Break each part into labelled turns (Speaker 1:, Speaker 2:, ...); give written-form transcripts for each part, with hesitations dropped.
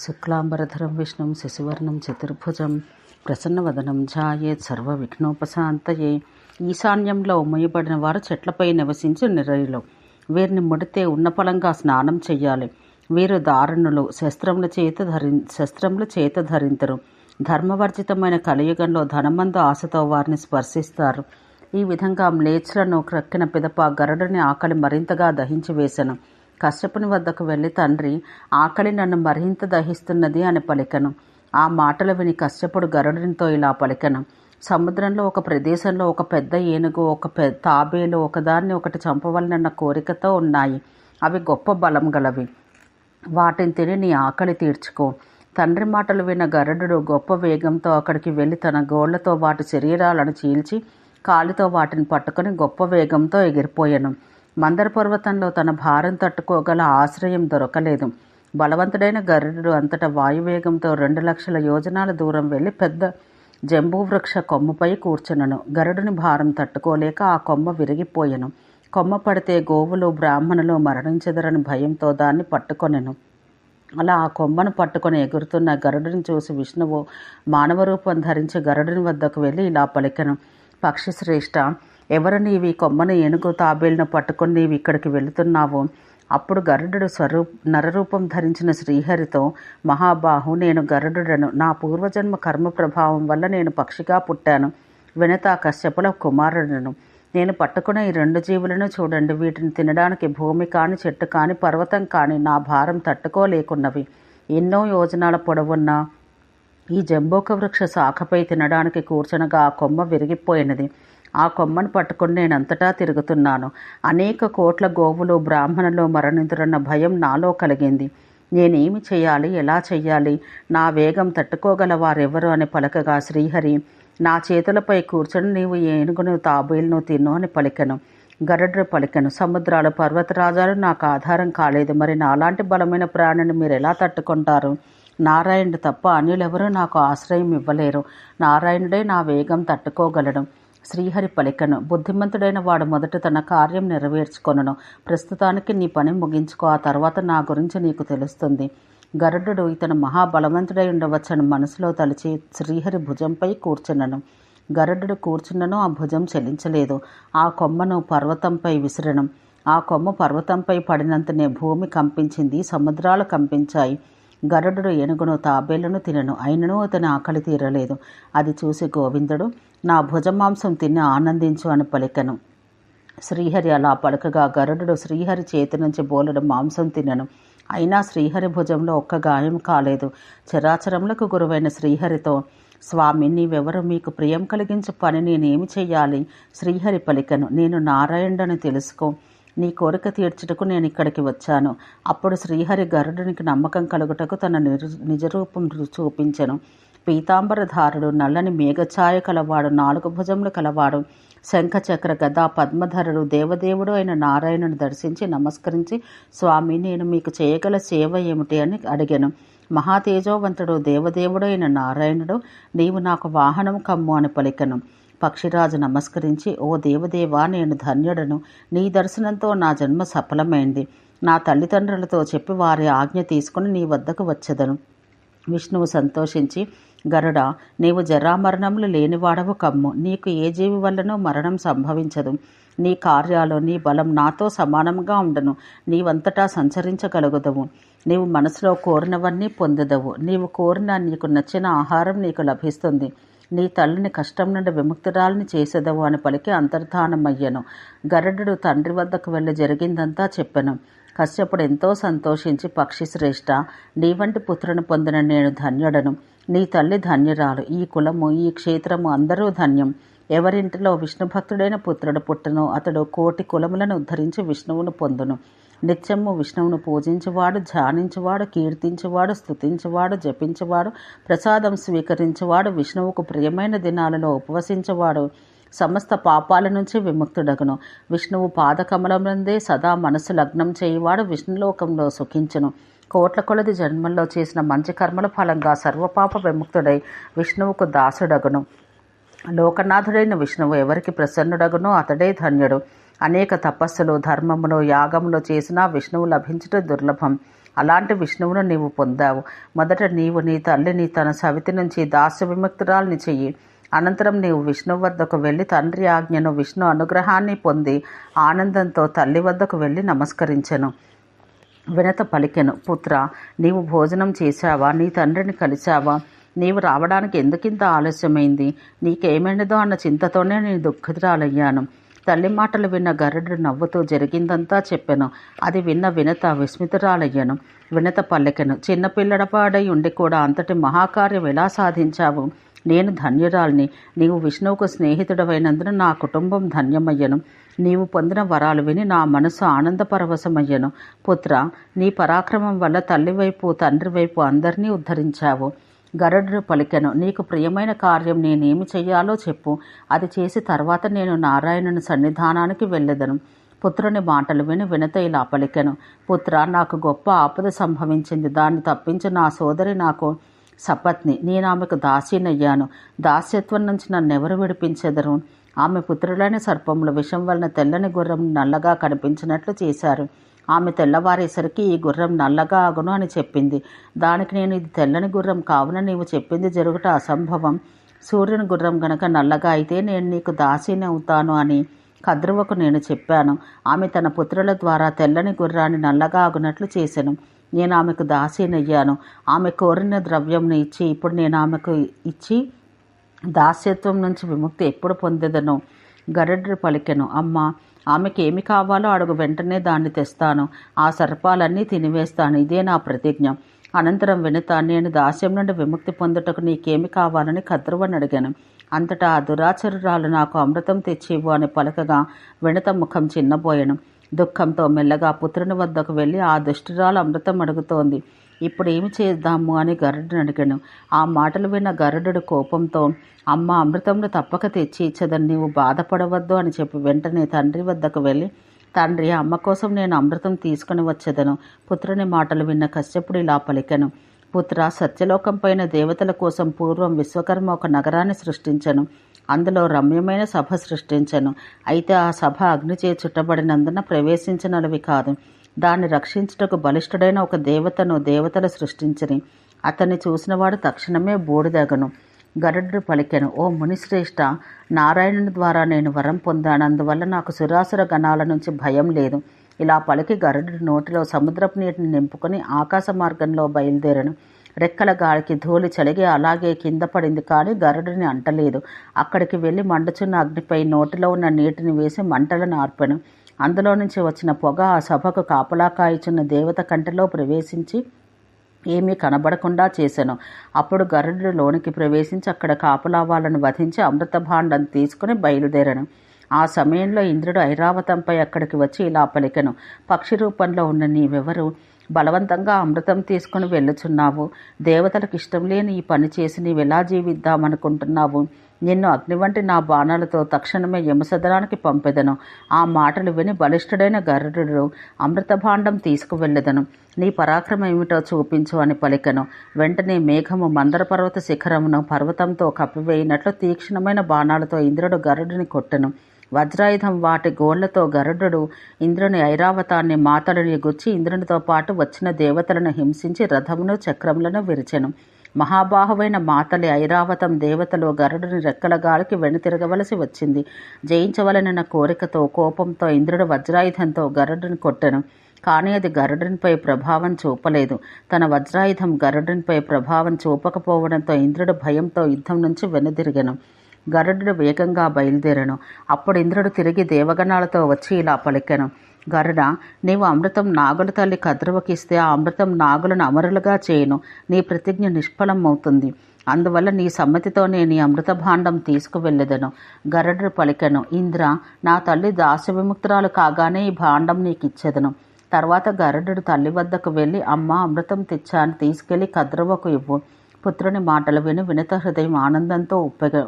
Speaker 1: శుక్లాంబరధరం విష్ణుం శశివర్ణం చతుర్భుజం ప్రసన్నవదనం ధ్యాయేత్ సర్వవిఘ్నోపశాంతయే. ఈశాన్యంలో ఉమ్మయబడిన వారు చెట్లపై నివసించి నిరయులు. వీరిని ముడితే ఉన్నపలంగా స్నానం చెయ్యాలి. వీరు దారుణులు, శస్త్రముల చేత ధరింతరు. ధర్మవర్జితమైన కలియుగంలో ధనమందు ఆశతో వారిని స్పర్శిస్తారు. ఈ విధంగా మ్లేచ్ఛలను క్రక్కిన పిదప గరుడుని ఆకలి మరింతగా దహించి వేసెను. కశ్యపుని వద్దకు వెళ్ళి, తండ్రి, ఆకలి నన్ను మరింత దహిస్తున్నది అని పలికెను. ఆ మాటలు విని కశ్యపుడు గరుడునితో ఇలా పలికెను. సముద్రంలో ఒక ప్రదేశంలో ఒక పెద్ద ఏనుగు, ఒక తాబేలు ఒకదాన్ని ఒకటి చంపవలనన్న కోరికతో ఉన్నాయి. అవి గొప్ప బలం గలవి. వాటిని తిని నీ ఆకలి తీర్చుకో. తండ్రి మాటలు విన్న గరుడు గొప్ప వేగంతో అక్కడికి వెళ్ళి తన గోళ్లతో వాటి శరీరాలను చీల్చి కాలితో వాటిని పట్టుకుని గొప్ప వేగంతో ఎగిరిపోయాను. మందర పర్వతంలో తన భారం తట్టుకోగల ఆశ్రయం దొరకలేదు. బలవంతుడైన గరుడు అంతటా వాయువేగంతో 2,00,000 యోజనాల దూరం వెళ్ళి పెద్ద జంబూవృక్ష కొమ్మపై కూర్చునను. గరుడుని భారం తట్టుకోలేక ఆ కొమ్మ విరిగిపోయెను. కొమ్మ పడితే గోవులు బ్రాహ్మణులు మరణించెదరని భయంతో దాన్ని పట్టుకొనెను. అలా ఆ కొమ్మను పట్టుకొని ఎగురుతున్న గరుడుని చూసి విష్ణువు మానవ రూపం ధరించి గరుడుని వద్దకు వెళ్ళి ఇలా పలికెను. పక్షిశ్రేష్ఠ, ఎవరు నీవి కొమ్మను ఏనుగు తాబేలును పట్టుకొని నీవు ఇక్కడికి వెళుతున్నావు? అప్పుడు గరుడు నరరూపం ధరించిన శ్రీహరితో, మహాబాహు, నేను గరుడును. నా పూర్వజన్మ కర్మ ప్రభావం వల్ల నేను పక్షిగా పుట్టాను. వినత కశ్యపుల కుమారుడను. నేను పట్టుకున్న ఈ 2 జీవులను చూడండి. వీటిని తినడానికి భూమి కాని, చెట్టు కాని, పర్వతం కాని నా భారం తట్టుకోలేకున్నవి. ఎన్నో యోజనాల పొడవున్న ఈ జంబూక వృక్ష శాఖపై తినడానికి కూర్చునగా ఆ కొమ్మ విరిగిపోయినది. ఆ కొమ్మను పట్టుకుని నేనంతటా తిరుగుతున్నాను. అనేక కోట్ల గోవులు బ్రాహ్మణులు మరణింతురన్న భయం నాలో కలిగింది. నేనేమి చేయాలి, ఎలా చెయ్యాలి? నా వేగం తట్టుకోగల వారెవరు అని పలకగా శ్రీహరి, నా చేతులపై కూర్చొని నీవు ఏనుగును తాబేలును తిను అని పలికెను. గరుడు పలికెను, సముద్రాలు పర్వతరాజాలు నాకు ఆధారం కాలేదు. మరి నాలాంటి బలమైన ప్రాణిని మీరు ఎలా తట్టుకుంటారు? నారాయణుడు తప్ప అన్యులెవరూ నాకు ఆశ్రయం ఇవ్వలేరు. నారాయణుడే నా వేగం తట్టుకోగలడు. శ్రీహరి పలికెను, బుద్ధిమంతుడైన వాడు మొదట తన కార్యం నెరవేర్చుకొనును. ప్రస్తుతానికి నీ పని ముగించుకో, ఆ తర్వాత నా గురించి నీకు తెలుస్తుంది. గరుడు ఇతను మహాబలవంతుడై ఉండవచ్చని మనసులో తలిచి శ్రీహరి భుజంపై కూర్చున్నను. గరుడు కూర్చున్నను, ఆ భుజం చెలించలేదు. ఆ కొమ్మను పర్వతంపై విసిరను. ఆ కొమ్మ పర్వతంపై పడినంతనే భూమి కంపించింది, సముద్రాలు కంపించాయి. గరుడు ఏనుగును తాబేలును తినను, అయినను అతని ఆకలి తీరలేదు. అది చూసి గోవిందుడు, నా భుజమాంసం తిని ఆనందించు అని పలికెను. శ్రీహరి అలా పలకగా గరుడు శ్రీహరి చేతి నుంచి బోలెడు మాంసం తినను. అయినా శ్రీహరి భుజంలో ఒక్క గాయం కాలేదు. చరాచరములకు గురువైన శ్రీహరితో, స్వామి, నీవెవరు? మీకు ప్రియం కలిగించు పని నేనేమి చెయ్యాలి? శ్రీహరి పలికెను, నేను నారాయణుడని తెలుసుకో. నీ కోరిక తీర్చుటకు నేను ఇక్కడికి వచ్చాను. అప్పుడు శ్రీహరి గరుడునికి నమ్మకం కలుగుటకు తన నిజరూపం చూపించెను. పీతాంబరధారుడు, నల్లని మేఘఛాయ కలవాడు, 4 భుజములు కలవాడు, శంఖ చక్ర గదా పద్మధరుడు, దేవదేవుడు అయిన నారాయణుని దర్శించి నమస్కరించి, స్వామి, నేను మీకు చేయగల సేవ ఏమిటి అని అడిగాను. మహాతేజోవంతుడు దేవదేవుడు అయిన నారాయణుడు, నీవు నాకు వాహనం కమ్ము అని పలికెను. పక్షిరాజు నమస్కరించి, ఓ దేవదేవా, నేను ధన్యుడను. నీ దర్శనంతో నా జన్మ సఫలమైంది. నా తల్లిదండ్రులతో చెప్పి వారి ఆజ్ఞ తీసుకుని నీ వద్దకు వచ్చెదను. విష్ణువు సంతోషించి, గరుడా, నీవు జరామరణములు లేనివాడవు కమ్ము. నీకు ఏ జీవి వల్లనూ మరణం సంభవించదు. నీ కార్యాలు, నీ బలం నాతో సమానంగా ఉండను. నీవంతటా సంచరించగలుగుదవు. నీవు మనసులో కోరినవన్నీ పొందుదవు. నీవు కోరిన, నీకు నచ్చిన ఆహారం నీకు లభిస్తుంది. నీ తల్లిని కష్టం నుండి విముక్తురాలిని చేసేదవు అని పలికి అంతర్ధానమయ్యను. గరుడు తండ్రి వద్దకు వెళ్ళి జరిగిందంతా చెప్పెను. కశ్యపుడు ఎంతో సంతోషించి, పక్షిశ్రేష్ఠ, నీ వంటి పుత్రుని పొందిన నేను ధన్యుడను. నీ తల్లి ధన్యురాలు. ఈ కులము, ఈ క్షేత్రము అందరూ ధన్యం. ఎవరింటిలో విష్ణుభక్తుడైన పుత్రుడు పుట్టును, అతడు 1,000,000 కులములను ఉద్ధరించి విష్ణువును పొందును. నిత్యము విష్ణువును పూజించువాడు, ధ్యానించువాడు, కీర్తించువాడు, స్తుతించువాడు, జపించువాడు, ప్రసాదం స్వీకరించువాడు, విష్ణువుకు ప్రియమైన దినాలలో ఉపవసించువాడు సమస్త పాపాల నుంచి విముక్తుడగును. విష్ణువు పాదకమలమునందే సదా మనసు లగ్నం చేయువాడు విష్ణులోకంలో సుఖించును. 1,000,000 కొలది జన్మల్లో చేసిన మంచి కర్మల ఫలంగా సర్వపాప విముక్తుడై విష్ణువుకు దాసుడగును. లోకనాథుడైన విష్ణువు ఎవరికి ప్రసన్నుడగునో అతడే ధన్యుడు. అనేక తపస్సులు, ధర్మములు, యాగములు చేసినా విష్ణువు లభించుట దుర్లభం. అలాంటి విష్ణువును నీవు పొందావు. మొదట నీవు నీ తల్లిని తన సవితి నుంచి దాస్య విముక్తురాల్ని చెయ్యి. అనంతరం నీవు విష్ణువు వద్దకు వెళ్ళి తండ్రి ఆజ్ఞను విష్ణు అనుగ్రహాన్ని పొంది ఆనందంతో తల్లి వద్దకు వెళ్ళి నమస్కరించెను. వినత పలికెను, పుత్ర, నీవు భోజనం చేశావా? నీ తండ్రిని కలిశావా? నీవు రావడానికి ఎందుకింత ఆలస్యమైంది? నీకేమైనదో అన్న చింతతోనే నేను దుఃఖితురాలయ్యాను. తల్లి మాటలు విన్న గరుడు నవ్వుతూ జరిగిందంతా చెప్పెను. అది విన్న వినత విస్మితురాలయ్యను. వినత పలికెను, చిన్నపిల్లడపాడై ఉండి కూడా అంతటి మహాకార్యం ఎలా సాధించావు? నేను ధన్యురాల్ని. నీవు విష్ణువుకు స్నేహితుడవైనందున నా కుటుంబం ధన్యమయ్యను. నీవు పొందిన వరాలు విని నా మనసు ఆనందపరవశమయ్యను. పుత్ర, నీ పరాక్రమం వల్ల తల్లి వైపు తండ్రి వైపు అందరినీ ఉద్ధరించావు. గరుడు పలికెను, నీకు ప్రియమైన కార్యం నేనేమి చెయ్యాలో చెప్పు. అది చేసి తర్వాత నేను నారాయణుని సన్నిధానానికి వెళ్ళెదను. పుత్రుని మాటలు విని వినత ఇలా పలికెను, పుత్ర, నాకు గొప్ప ఆపద సంభవించింది. దాన్ని తప్పించి నా సోదరి నాకు సపత్ని. నేను ఆమెకు దాసీనయ్యాను. దాస్యత్వం నుంచి నన్నెవరు విడిపించెదరు? ఆమె పుత్రులైన సర్పముల విషం వలన తెల్లని గుర్రం నల్లగా కనిపించినట్లు చేశారు. ఆమె తెల్లవారేసరికి ఈ గుర్రం నల్లగా అగును అని చెప్పింది. దానికి నేను ఇది తెల్లని గుర్రం కావున నీవు చెప్పింది జరుగుట అసంభవం. సూర్యుని గుర్రం గనక నల్లగా అయితే నేను నీకు దాసీని అవుతాను అని కద్రువకు నేను చెప్పాను. ఆమె తన పుత్రుల ద్వారా తెల్లని గుర్రాన్ని నల్లగా అగునట్లు చేసెను. నేను ఆమెకు దాసీనయ్యాను. ఆమె కోరిన ద్రవ్యంను ఇచ్చి ఇప్పుడు నేను ఆమెకు ఇచ్చి దాస్యత్వం నుంచి విముక్తి ఎప్పుడు పొందెదను? గరుడు పలికెను, అమ్మ, ఆమెకి ఏమి కావాలో అడుగు, వెంటనే దాన్ని తెస్తాను. ఆ సర్పాలన్నీ తినివేస్తాను. ఇదే నా ప్రతిజ్ఞ. అనంతరం వినత, నేను దాస్యం నుండి విముక్తి పొందుటకు నీకేమి కావాలని కద్రువని అడిగాను. అంతటా ఆ దురాచరురాలు నాకు అమృతం తెచ్చివ్వు అని పలకగా వినత ముఖం చిన్నబోయెను. దుఃఖంతో మెల్లగా పుత్రుని వద్దకు వెళ్ళి ఆ దుష్టురాలు అమృతం అడుగుతోంది. ఇప్పుడు ఏమి చేద్దాము అని గరుడుని అడిగాను. ఆ మాటలు విన్న గరుడు కోపంతో, అమ్మ, అమృతంను తప్పక తెచ్చి ఇచ్చదని నీవు బాధపడవద్దు అని చెప్పి వెంటనే తండ్రి వద్దకు వెళ్ళి, తండ్రి, అమ్మ కోసం నేను అమృతం తీసుకుని వచ్చేదను. పుత్రుని మాటలు విన్న కశ్యపుడు ఇలా పలికెను, పుత్ర, సత్యలోకం పైన దేవతల కోసం పూర్వం విశ్వకర్మ ఒక నగరాన్ని సృష్టించను. అందులో రమ్యమైన సభ సృష్టించను. అయితే ఆ సభ అగ్నిచే చుట్టబడినందున ప్రవేశించనలవి కాదు. దాన్ని రక్షించుటకు బలిష్ఠుడైన ఒక దేవతలు సృష్టించని. అతన్ని చూసినవాడు తక్షణమే బూడిదగను. గరుడు పలికెను, ఓ మునిశ్రేష్ఠ, నారాయణుని ద్వారా నేను వరం పొందాను. అందువల్ల నాకు సురాసుర గణాల నుంచి భయం లేదు. ఇలా పలికి గరుడు నోటిలో సముద్రపు నీటిని నింపుకొని ఆకాశ మార్గంలో బయలుదేరను. రెక్కల గాలికి ధూళి చలిగి అలాగే కింద పడింది, కానీ గరుడిని అంటలేదు. అక్కడికి వెళ్ళి మండుచున్న అగ్నిపై నోటిలో ఉన్న నీటిని వేసి మంటలను ఆర్పెను. అందులో నుంచి వచ్చిన పొగ ఆ సభకు కాపలా కాయిచున్న దేవత కంటిలో ప్రవేశించి ఏమీ కనబడకుండా చేశాను. అప్పుడు గరుడు లోనికి ప్రవేశించి అక్కడ కాపలా వాళ్ళను వధించి అమృత భాండం తీసుకుని బయలుదేరను. ఆ సమయంలో ఇంద్రుడు ఐరావతంపై అక్కడికి వచ్చి ఇలా పలికెను, పక్షి రూపంలో ఉన్న నీవెవరు? బలవంతంగా అమృతం తీసుకుని వెళ్ళుచున్నావు. దేవతలకు ఇష్టం లేని ఈ పని చేసి నీవెలా జీవిద్దామనుకుంటున్నావు? నిన్ను అగ్ని వంటి నా బాణాలతో తక్షణమే యమసదనానికి పంపెదను. ఆ మాటలు విని బలిష్ఠుడైన గరుడు అమృత భాండం తీసుకువెళ్ళెదను. నీ పరాక్రమం ఏమిటో చూపించు అని పలికెను. వెంటనే మేఘము మందర పర్వత శిఖరమును పర్వతంతో కప్పివేయినట్లు తీక్షణమైన బాణాలతో ఇంద్రుడు గరుడిని కొట్టెను. వజ్రాయుధం వాటి గోళ్లతో గరుడు ఇంద్రుని ఐరావతాన్ని మాతలని గుచ్చి ఇంద్రునితో పాటు వచ్చిన దేవతలను హింసించి రథమును చక్రములను విరిచెను. మహాబాహువైన మాతలి ఐరావతం దేవతలు గరుడుని రెక్కల గాలికి వెనుతిరగవలసి వచ్చింది. జయించవలనన్న కోరికతో కోపంతో ఇంద్రుడు వజ్రాయుధంతో గరుడుని కొట్టెను. కానీ అది గరుడునిపై ప్రభావం చూపలేదు. తన వజ్రాయుధం గరుడునిపై ప్రభావం చూపకపోవడంతో ఇంద్రుడు భయంతో యుద్ధం నుంచి వెనుదిరిగెను. గరుడు వేగంగా బయలుదేరను. అప్పుడు ఇంద్రుడు తిరిగి దేవగణాలతో వచ్చి ఇలా పలికెను, గరుడ, నీవు అమృతం నాగుల తల్లి కద్రువకిస్తే ఆ అమృతం నాగులను అమరులుగా చేయను. నీ ప్రతిజ్ఞ నిష్ఫలం అవుతుంది. అందువల్ల నీ సమ్మతితోనే నీ అమృత భాండం తీసుకువెళ్ళెదను. గరుడు పలికెను, ఇంద్ర, నా తల్లి దాస్య విముక్తురాలు కాగానే ఈ భాండం నీకిచ్చెదను. తర్వాత గరుడు తల్లి వద్దకు వెళ్ళి, అమ్మ, అమృతం తెచ్చాను, తీసుకెళ్లి కద్రువకు ఇవ్వు. పుత్రుని మాటలు విని వినత హృదయం ఆనందంతో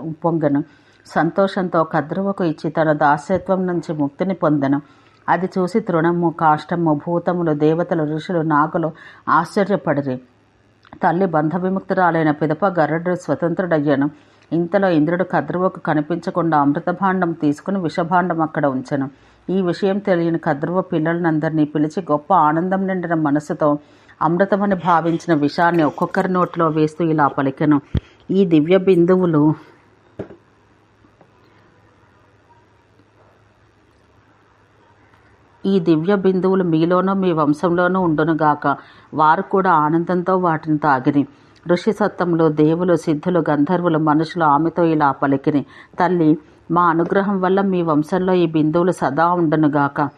Speaker 1: ఉప్పొంగెను. సంతోషంతో కద్రువకు ఇచ్చి తన దాస్యత్వం నుంచి ముక్తిని పొందెను. అది చూసి తృణము, కాష్టము, భూతములు, దేవతలు, ఋషులు, నాగులు ఆశ్చర్యపడిరి. తల్లి బంధ విముక్తురాలైన పిదప గరుడు స్వతంత్రుడయ్యాను. ఇంతలో ఇంద్రుడు కద్రువకు కనిపించకుండా అమృత భాండం తీసుకుని విషభాండం అక్కడ ఉంచెను. ఈ విషయం తెలియని కద్రువ పిల్లలందరినీ పిలిచి గొప్ప ఆనందం నిండిన మనసుతో అమృతమని భావించిన విషాన్ని ఒక్కొక్కరి నోట్లో వేస్తూ ఇలా పలికెను. ఈ దివ్య బిందువులు మీలోనూ మీ వంశంలోనూ ఉండునుగాక. వారు కూడా ఆనందంతో వాటిని తాగిరి. ఋషి సత్తములు, దేవులు, సిద్ధులు, గంధర్వులు, మనుషులు ఆమెతో ఇలా పలికిరి. తల్లి, మా అనుగ్రహం వల్ల మీ వంశంలో ఈ బిందువులు సదా ఉండునుగాక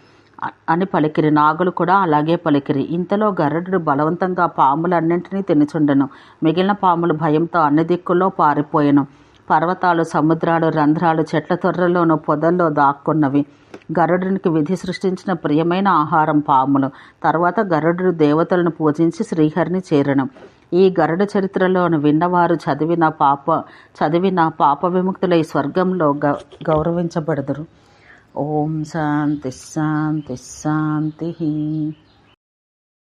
Speaker 1: అని పలికిరి. నాగులు కూడా అలాగే పలికిరి. ఇంతలో గరుడు బలవంతంగా పాములన్నింటినీ తినుచుండెను. మిగిలిన పాములు భయంతో అన్ని దిక్కుల్లో పారిపోయెను. పర్వతాలు, సముద్రాలు, రంధ్రాలు, చెట్ల తొర్రలోనూ పొదల్లో దాక్కున్నవి. గరుడునికి విధి సృష్టించిన ప్రియమైన ఆహారం పాములు. తర్వాత గరుడు దేవతలను పూజించి శ్రీహరిని చేరను. ఈ గరుడ చరిత్రలోను విన్నవారు చదివిన పాప విముక్తులై స్వర్గంలో గౌరవించబడదురు. ఓం శాంతి శాంతి శాంతి.